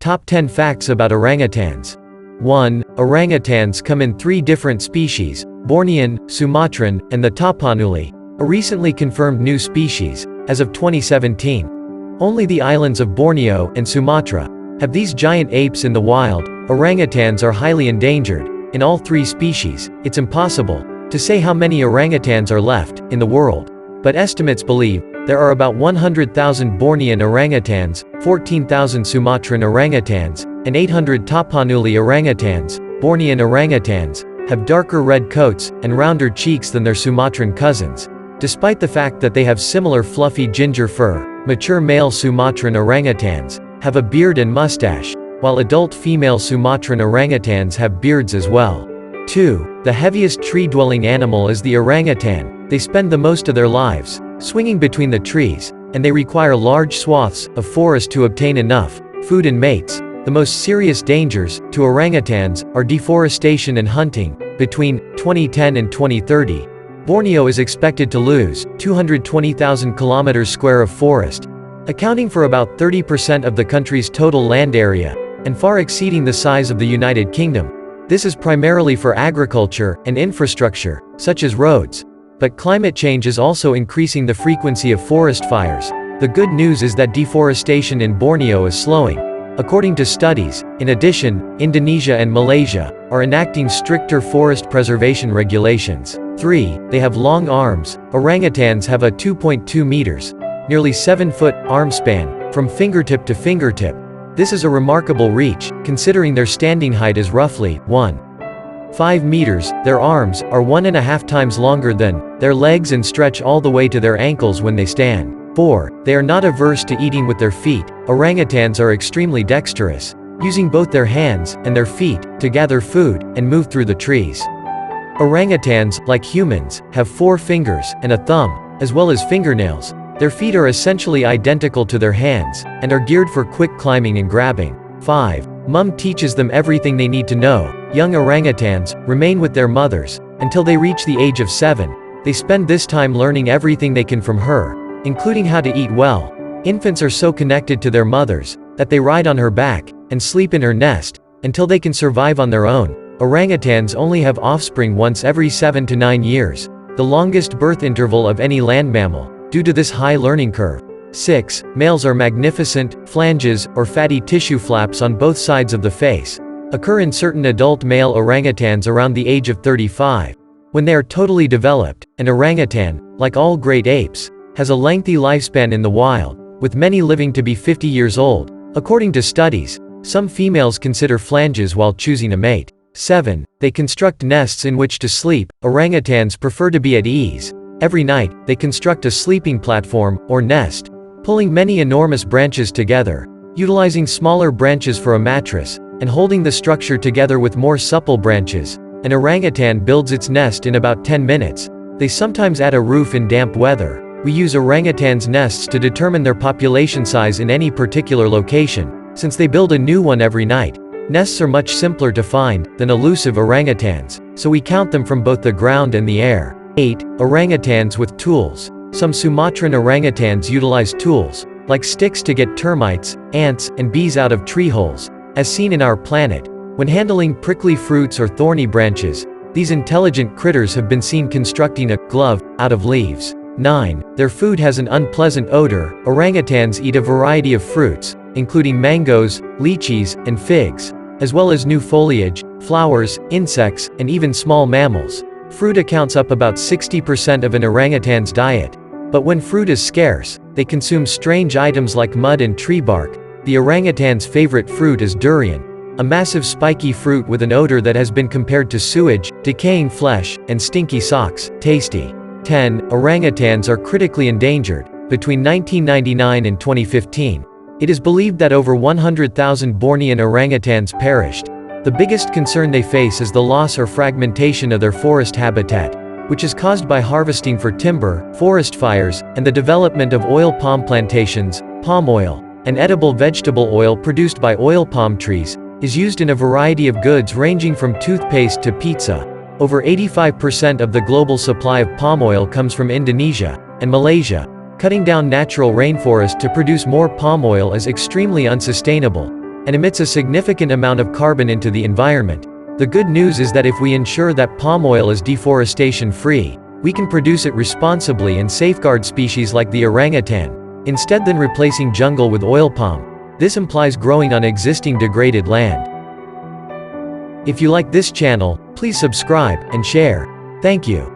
Top 10 facts about orangutans. 1. Orangutans come in 3 different species: Bornean, Sumatran, and the Tapanuli, a recently confirmed new species, as of 2017. Only the islands of Borneo and Sumatra have these giant apes in the wild. Orangutans are highly endangered. In all 3 species, it's impossible to say how many orangutans are left in the world, but estimates believe there are about 100,000 Bornean orangutans, 14,000 Sumatran orangutans, and 800 Tapanuli orangutans. Bornean orangutans have darker red coats and rounder cheeks than their Sumatran cousins. Despite the fact that they have similar fluffy ginger fur, mature male Sumatran orangutans have a beard and mustache, while adult female Sumatran orangutans have beards as well. 2. The heaviest tree-dwelling animal is the orangutan. They spend the most of their lives swinging between the trees, and they require large swaths of forest to obtain enough food and mates. The most serious dangers to orangutans are deforestation and hunting. Between 2010 and 2030, Borneo is expected to lose 220,000 kilometers square of forest, accounting for about 30% of the country's total land area, and far exceeding the size of the United Kingdom. This is primarily for agriculture and infrastructure, such as roads. But climate change is also increasing the frequency of forest fires. The good news is that deforestation in Borneo is slowing, according to studies. In addition, Indonesia and Malaysia are enacting stricter forest preservation regulations. 3. They have long arms. Orangutans have a 2.2 meters, nearly 7-foot, arm span, from fingertip to fingertip. This is a remarkable reach, considering their standing height is roughly 1.5 meters. Their arms are 1.5 times longer than their legs and stretch all the way to their ankles when they stand. 4. They are not averse to eating with their feet. Orangutans are extremely dexterous, using both their hands and their feet to gather food and move through the trees. Orangutans, like humans, have 4 fingers and a thumb, as well as fingernails. Their feet are essentially identical to their hands, and are geared for quick climbing and grabbing. 5. Mom teaches them everything they need to know. Young orangutans remain with their mothers until they reach the age of 7. They spend this time learning everything they can from her, including how to eat well. Infants are so connected to their mothers that they ride on her back and sleep in her nest until they can survive on their own. Orangutans only have offspring once every 7 to 9 years, the longest birth interval of any land mammal, due to this high learning curve. 6. Males are magnificent. Flanges, or fatty tissue flaps on both sides of the face, occur in certain adult male orangutans around the age of 35. When they are totally developed, an orangutan, like all great apes, has a lengthy lifespan in the wild, with many living to be 50 years old. According to studies, some females consider flanges while choosing a mate. 7. They construct nests in which to sleep. Orangutans prefer to be at ease. Every night, they construct a sleeping platform, or nest, pulling many enormous branches together, utilizing smaller branches for a mattress, and holding the structure together with more supple branches. An orangutan builds its nest in about 10 minutes. They sometimes add a roof in damp weather. We use orangutans' nests to determine their population size in any particular location, since they build a new one every night. Nests are much simpler to find than elusive orangutans, so we count them from both the ground and the air. 8. Orangutans with tools. Some Sumatran orangutans utilize tools, like sticks, to get termites, ants, and bees out of tree holes, as seen in Our Planet. When handling prickly fruits or thorny branches, these intelligent critters have been seen constructing a glove out of leaves. 9. Their food has an unpleasant odor. Orangutans eat a variety of fruits, including mangoes, lychees, and figs, as well as new foliage, flowers, insects, and even small mammals. Fruit accounts up about 60% of an orangutan's diet. But when fruit is scarce, they consume strange items like mud and tree bark. The orangutan's favorite fruit is durian, a massive spiky fruit with an odor that has been compared to sewage, decaying flesh, and stinky socks. Tasty. 10. Orangutans are critically endangered. Between 1999 and 2015, it is believed that over 100,000 Bornean orangutans perished. The biggest concern they face is the loss or fragmentation of their forest habitat, which is caused by harvesting for timber, forest fires, and the development of oil palm plantations. Palm oil, an edible vegetable oil produced by oil palm trees, is used in a variety of goods ranging from toothpaste to pizza. Over 85% of the global supply of palm oil comes from Indonesia and Malaysia. Cutting down natural rainforest to produce more palm oil is extremely unsustainable. and emits a significant amount of carbon into the environment. The good news is that if we ensure that palm oil is deforestation-free, we can produce it responsibly and safeguard species like the orangutan, instead than replacing jungle with oil palm. This implies growing on existing degraded land. If you like this channel, please subscribe and share. Thank you.